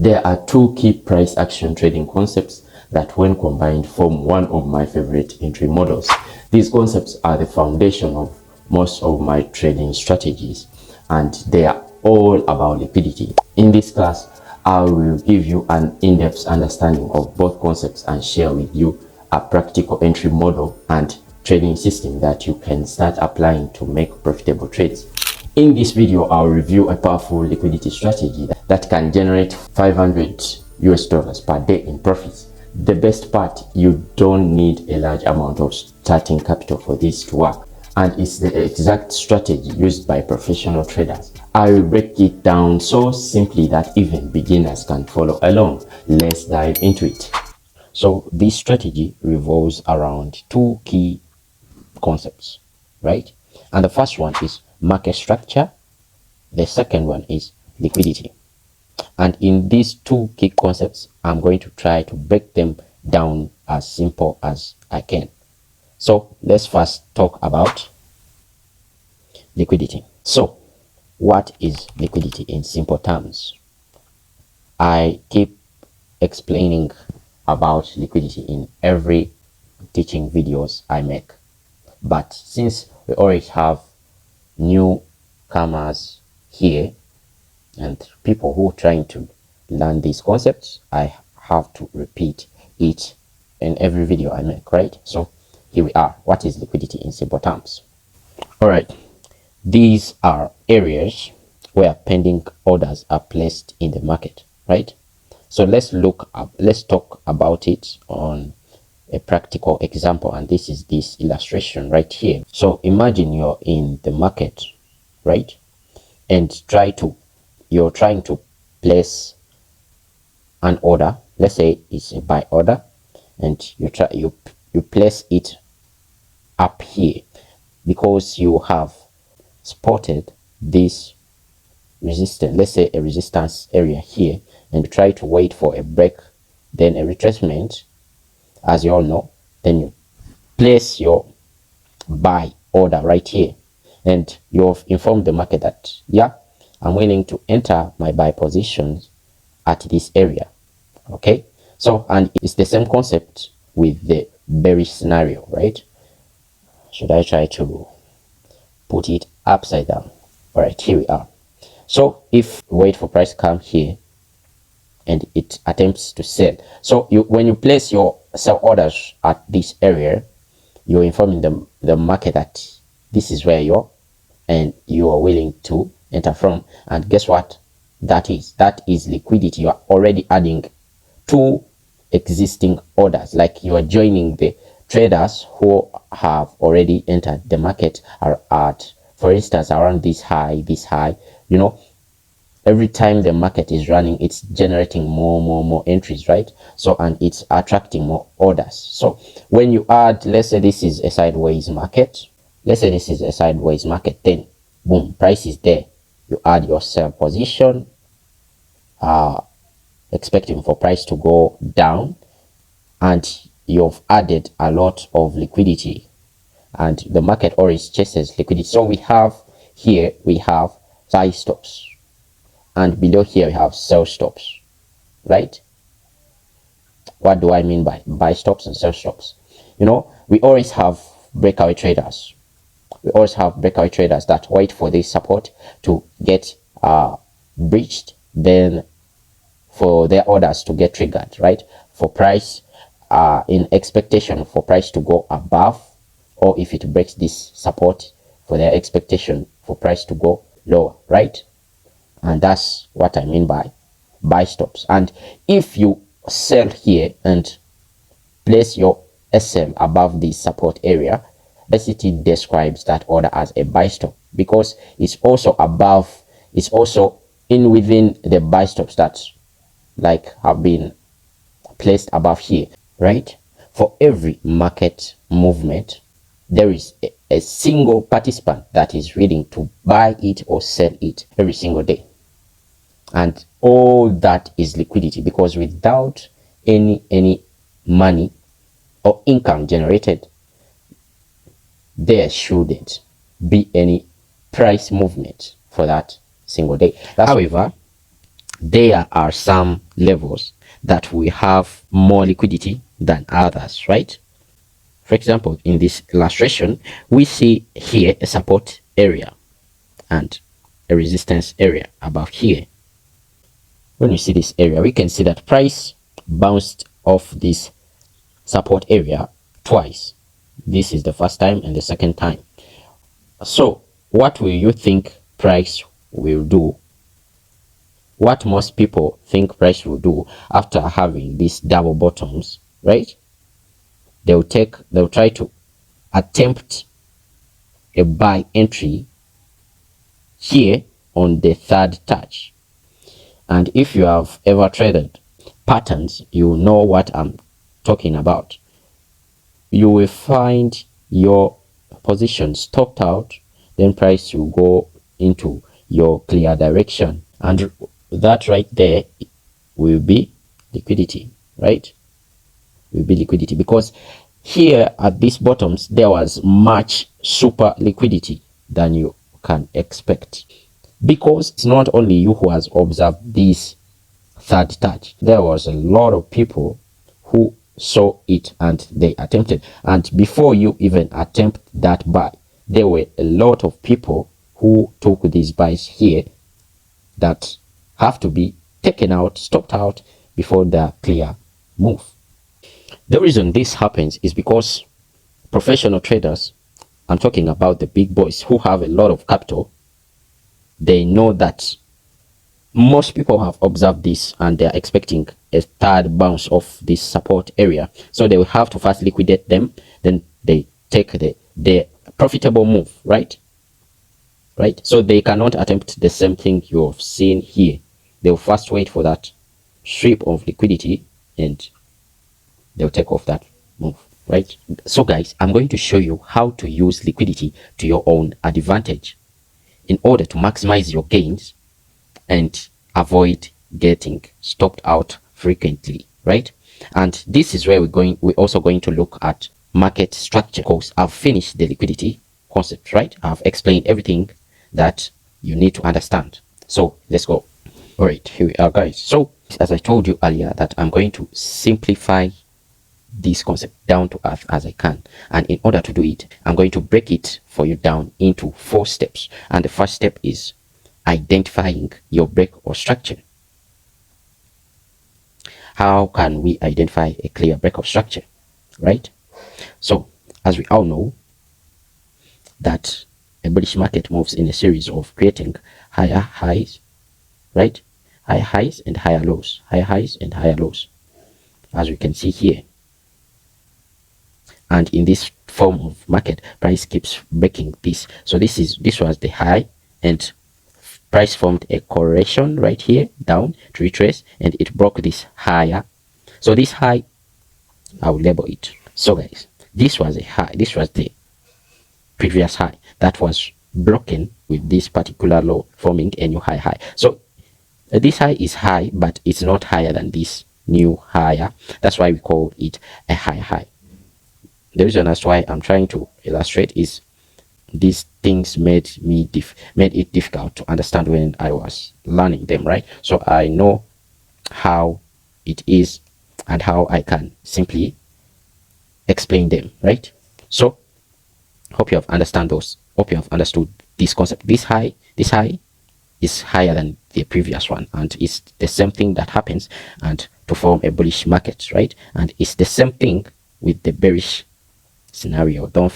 There are two key price action trading concepts that when combined form one of my favorite entry models. These concepts are the foundation of most of my trading strategies, and they are all about liquidity. In this class, I will give you an in-depth understanding of both concepts and share with you a practical entry model and trading system that you can start applying to make profitable trades. In this video, I'll review a powerful liquidity strategy that can generate $500 per day in profits. The best part, you don't need a large amount of starting capital for this to work, and it's the exact strategy used by professional traders. I will break it down so simply that even beginners can follow along. Let's dive into it. So this strategy revolves around two key concepts, right? And the first one is market structure. The second one is liquidity. And in these two key concepts, I'm going to try to break them down as simple as I can. So let's first talk about liquidity. So what is liquidity in simple terms? I keep explaining about liquidity in every teaching videos I make. But since we already have newcomers here and people who are trying to learn these concepts, I have to repeat it in every video I make, right? So here we are. What is liquidity in simple terms? All right. These are areas where pending orders are placed in the market, right? So let's talk about it on a practical example, and this is this illustration right here. So imagine you're in the market, right? And you're trying to place an order. Let's say it's a buy order, and you place it up here because you have spotted this resistance, let's say a resistance area here, and try to wait for a break, then a retracement, as you all know. Then you place your buy order right here, and you've informed the market that, yeah, I'm willing to enter my buy positions at this area. Okay, so, and it's the same concept with the bearish scenario, right? Should I try to put it upside down? All right, here we are. So if wait for price come here and it attempts to sell, so when you place your sell orders at this area, you're informing the market that this is where you are willing to enter from. And guess what? That is liquidity. You are already adding two existing orders, like you are joining the traders who have already entered the market are at, for instance, around this high. You know, every time the market is running, it's generating more entries, right? So, and it's attracting more orders. So when you add, let's say this is a sideways market, then boom, price is there. You add your sell position, expecting for price to go down, and you've added a lot of liquidity, and the market always chases liquidity. So we have buy stops, and below here we have sell stops, right? What do I mean by buy stops and sell stops? You know, we always have breakaway traders. That wait for this support to get breached, then for their orders to get triggered, right? For price, in expectation for price to go above, or if it breaks this support, for their expectation for price to go lower, right? And that's what I mean by buy stops. And if you sell here and place your SL above the support area, basically describes that order as a buy stop, because it's also within the buy stops that like have been placed above here, right? For every market movement, there is a single participant that is willing to buy it or sell it every single day. And all that is liquidity, because without any money or income generated, there shouldn't be any price movement for that single day. However, there are some levels that we have more liquidity than others, right? For example, in this illustration, we see here a support area and a resistance area above here. When we see this area, we can see that price bounced off this support area twice. This is the first time and the second time. So what will you think price will do? What most people think price will do after having these double bottoms, right? They'll try to attempt a buy entry here on the third touch. And if you have ever traded patterns, you know what I'm talking about. You will find your position stopped out, then price will go into your clear direction, and that right there will be liquidity, right? Will be liquidity, because here at these bottoms there was much super liquidity than you can expect, because it's not only you who has observed this third touch. There was a lot of people who saw it and they attempted, and before you even attempt that buy, there were a lot of people who took these buys here that have to be taken out, stopped out before the clear move. The reason this happens is because professional traders, I'm talking about the big boys who have a lot of capital, they know that most people have observed this and they're expecting a third bounce of this support area. So they will have to first liquidate them, then they take the profitable move, right? Right? So they cannot attempt the same thing you've seen here. They'll first wait for that strip of liquidity and they'll take off that move, right? So guys, I'm going to show you how to use liquidity to your own advantage in order to maximize your gains and avoid getting stopped out frequently, right? And this is where we're also going to look at market structure, because I've finished the liquidity concept, right? I've explained everything that you need to understand. So let's go. All right, here we are, guys. So as I told you earlier, that I'm going to simplify this concept down to earth as I can, and in order to do it, I'm going to break it for you down into 4 steps. And the first step is identifying your break or structure. How can we identify a clear break of structure, right? So as we all know that a bullish market moves in a series of creating higher highs, right? Higher highs and higher lows, higher highs and higher lows, as we can see here. And in this form of market, price keeps breaking this. So this was the high, and price formed a correction right here down to retrace, and it broke this higher. So this high, I will label it. So guys, this was a high, this was the previous high that was broken with this particular low, forming a new high. So this high is high, but it's not higher than this new higher. That's why we call it a high. The reason that's why I'm trying to illustrate is these things made it difficult to understand when I was learning them, right? So I know how it is and how I can simply explain them, right? So hope you have understood this concept. This high is higher than the previous one, and it's the same thing that happens and to form a bullish market, right? And it's the same thing with the bearish scenario. Don't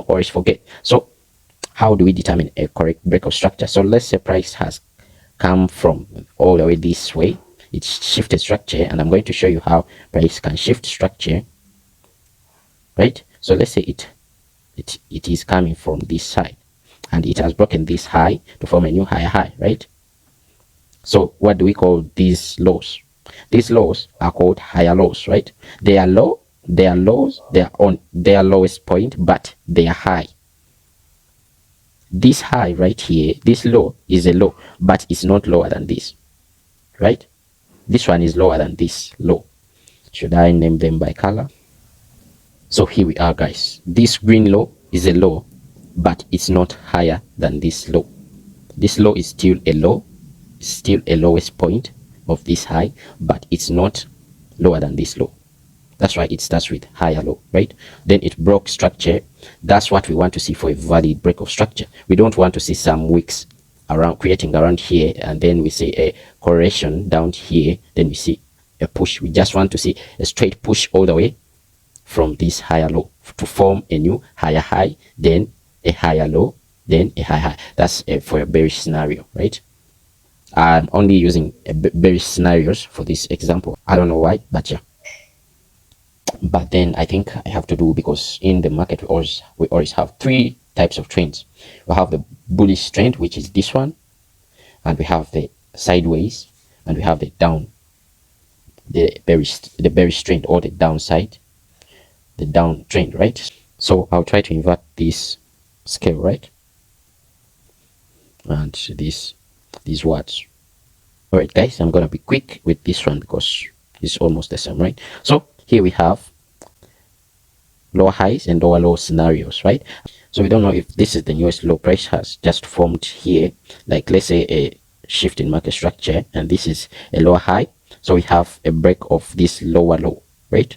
always forget. So how do we determine a correct break of structure? So let's say price has come from all the way this way, it's shifted structure, and I'm going to show you how price can shift structure, right? So let's say it is coming from this side and it has broken this high to form a new higher high, right? So what do we call these lows? These lows are called higher lows, right? They are low, they are lows, they are on their lowest point, but they are high. This high right here, this low is a low, but it's not lower than this, right? This one is lower than this low. Should I name them by color? So here we are, guys. This green low is a low, but it's not higher than this low. This low is still a low, still a lowest point, of this high, but it's not lower than this low. That's why it starts with higher low, right? Then it broke structure. That's what we want to see for a valid break of structure. We don't want to see some wicks around creating around here, and then we see a correction down here, then we see a push. We just want to see a straight push all the way from this higher low to form a new higher high, then a higher low, then a high high. That's for a bearish scenario, right? I'm only using bearish scenarios for this example. I don't know why, but yeah. But then I think I have to do, because in the market we always have three types of trends. We have the bullish trend, which is this one, and we have the sideways, and we have the bearish trend, or the downside, the down trend, right? So I'll try to invert this scale, right? And these words. All right, guys, I'm gonna be quick with this one because it's almost the same, right? So here we have lower highs and lower low scenarios, right? So we don't know if this is the newest low. Price has just formed here, like let's say a shift in market structure, and this is a lower high. So we have a break of this lower low, right?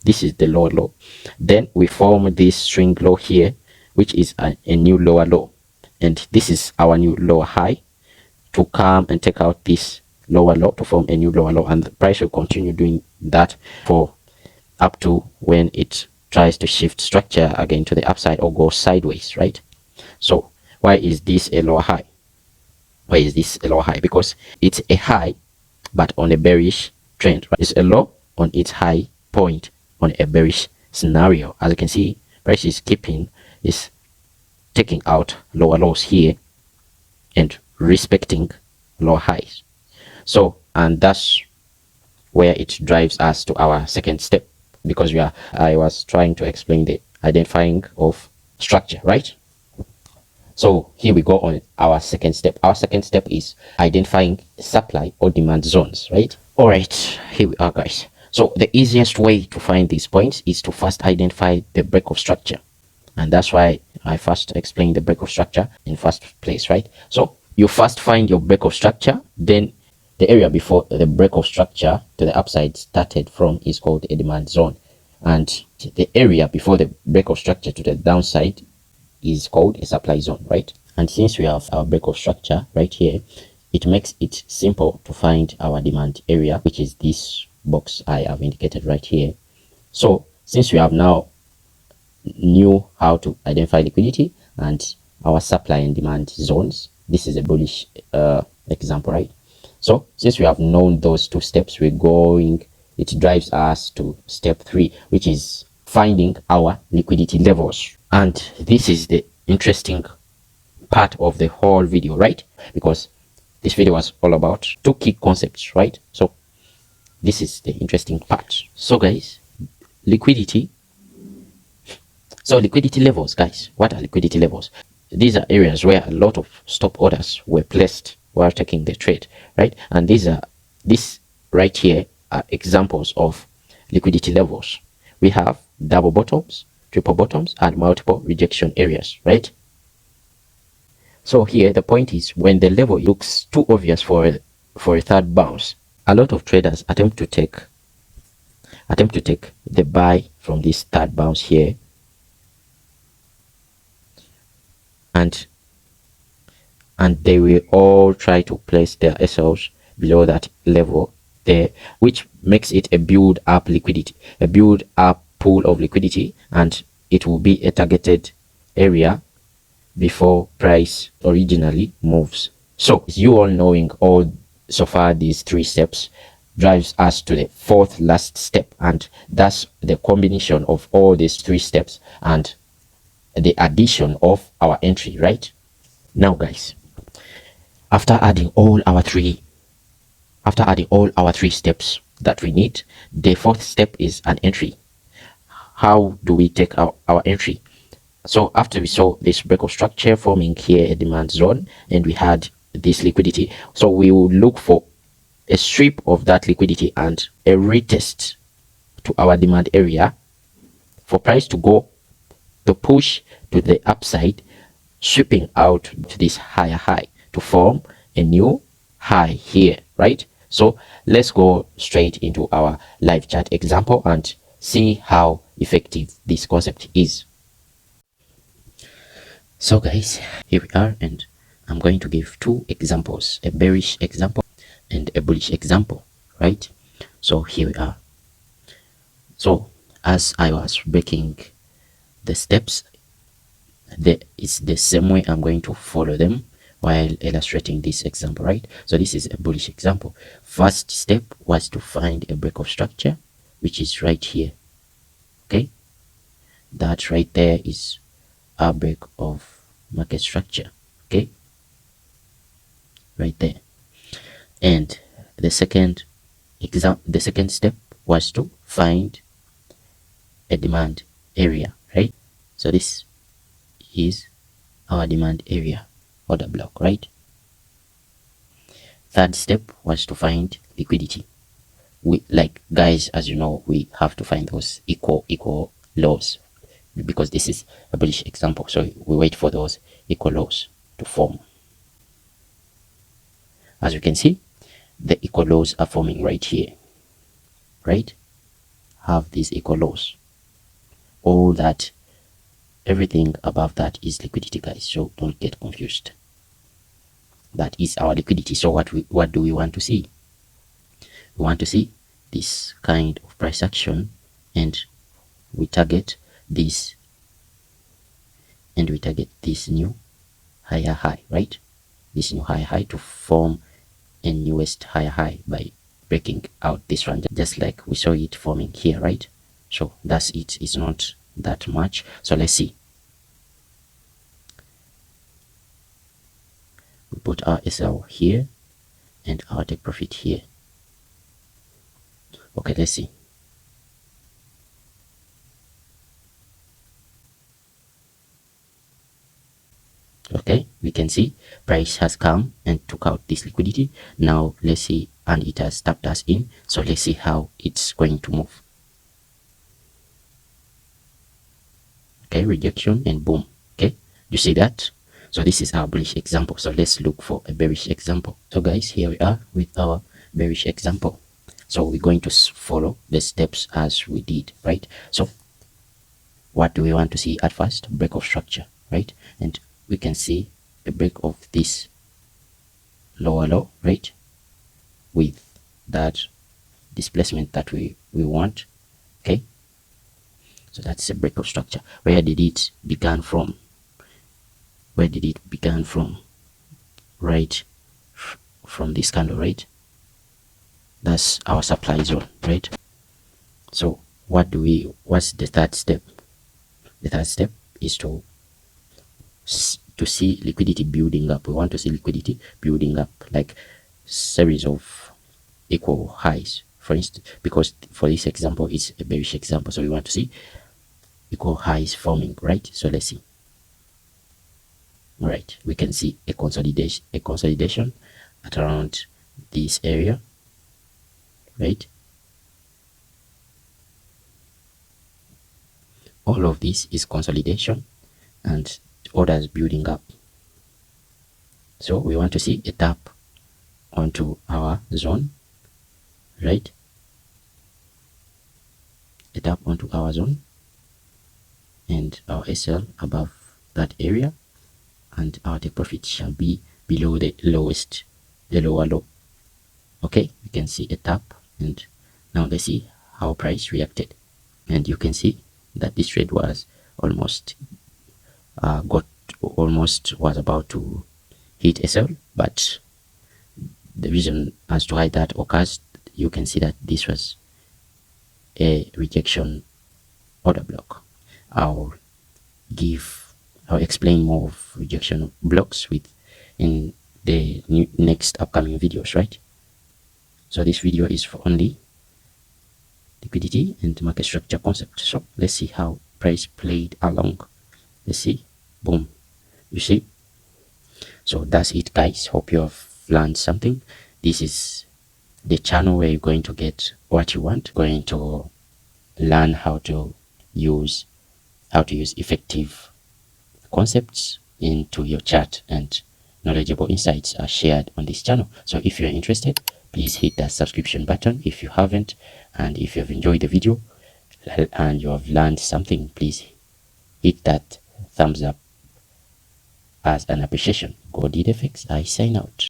This is the lower low. Then we form this swing low here, which is a new lower low, and this is our new lower high to come and take out this lower low to form a new lower low, and the price will continue doing that for up to when it tries to shift structure again to the upside or go sideways, right? So why is this a lower high? Why is this a lower high? Because it's a high but on a bearish trend, right? It's a low on its high point on a bearish scenario. As you can see, price is taking out lower lows here and respecting lower highs. So, and that's where it drives us to our second step, because I was trying to explain the identifying of structure, right? So here we go on our second step. Our second step is identifying supply or demand zones, right? All right, here we are, guys. So the easiest way to find these points is to first identify the break of structure, and that's why I first explained the break of structure in first place, right? So you first find your break of structure, then the area before the break of structure to the upside started from is called a demand zone, and the area before the break of structure to the downside is called a supply zone, right? And since we have our break of structure right here, it makes it simple to find our demand area, which is this box I have indicated right here. So since we have now knew how to identify liquidity and our supply and demand zones, this is a bullish example, right? So since we have known those two steps, it drives us to step 3, which is finding our liquidity levels. And this is the interesting part of the whole video, right? Because this video was all about 2 key concepts, right? So this is the interesting part. So guys, liquidity levels, guys. What are liquidity levels? These are areas where a lot of stop orders were placed while taking the trade, right? And this right here are examples of liquidity levels. We have double bottoms, triple bottoms, and multiple rejection areas, right? So here the point is, when the level looks too obvious for a third bounce, a lot of traders attempt to take the buy from this third bounce here, and they will all try to place their SLs below that level there, which makes it a build up liquidity, a build up pool of liquidity, and it will be a targeted area before price originally moves. So you all knowing all so far these 3 steps drives us to the 4th last step, and that's the combination of all these 3 steps and the addition of our entry, right? Now guys, after adding all our 3 steps that we need, the 4th step is an entry. How do we take our entry? So after we saw this break of structure forming here a demand zone, and we had this liquidity, so we will look for a strip of that liquidity and a retest to our demand area for price to go to push to the upside, sweeping out to this higher high to form a new high here, right? So let's go straight into our live chat example and see how effective this concept is. So guys, here we are, and I'm going to give two examples, a bearish example and a bullish example, right? So here we are. So as I was breaking the steps, it's the same way I'm going to follow them while illustrating this example, right? So this is a bullish example. First step was to find a break of structure, which is right here. Okay, that right there is our break of market structure. Okay, right there. And the second step was to find a demand area, right? So this is our demand area order block, right? Third step was to find liquidity. We, like guys, as you know, we have to find those equal lows, because this is a bullish example, so we wait for those equal lows to form. As you can see, the equal lows are forming right here, right? Have these equal lows. All that, everything above that is liquidity, guys, so don't get confused. That is our liquidity. So what do we want to see? We want to see this kind of price action, and we target this, and we target this new higher high, right? This new higher high to form a newest higher high by breaking out this one, just like we saw it forming here, right? So that's it. It's not that much. So let's see. We put our SL here and our take profit here. Okay, let's see. Okay, we can see price has come and took out this liquidity. Now let's see, and it has tapped us in. So let's see how it's going to move. Okay, rejection and boom. Okay, you see that? So this is our bullish example. So let's look for a bearish example. So guys, here we are with our bearish example. So we're going to follow the steps as we did, right? So what do we want to see at first? Break of structure, right? And we can see a break of this lower low, right? With that displacement that we want. Okay, so that's a break of structure. Where did it begin from? Where did it begin from? Right from this candle, right? That's our supply zone, right? So what's the third step? The third step is to see liquidity building up. We want to see liquidity building up, like series of equal highs, for instance, because for this example it's a bearish example, so we want to see equal highs forming, right? So let's see. All right, we can see a consolidation at around this area, right? All of this is consolidation and orders building up. So we want to see a tap onto our zone, right? A tap onto our zone and our SL above that area, and our take profit shall be below the lower low. Okay, you can see a tap, and now let's see how price reacted. And you can see that this trade was almost was about to hit SL, but the reason as to why that occurs, you can see that this was a rejection order block. I'll explain more of rejection blocks in the next upcoming videos, right? So this video is for only liquidity and market structure concept. So let's see how price played along. Let's see. Boom. You see? So that's it, guys. Hope you have learned something. This is the channel where you're going to get what you want, going to learn how to use effective concepts into your chart, and knowledgeable insights are shared on this channel. So if you're interested, please hit that subscription button if you haven't, and if you have enjoyed the video and you have learned something, please hit that thumbs up as an appreciation. God did FX, I sign out.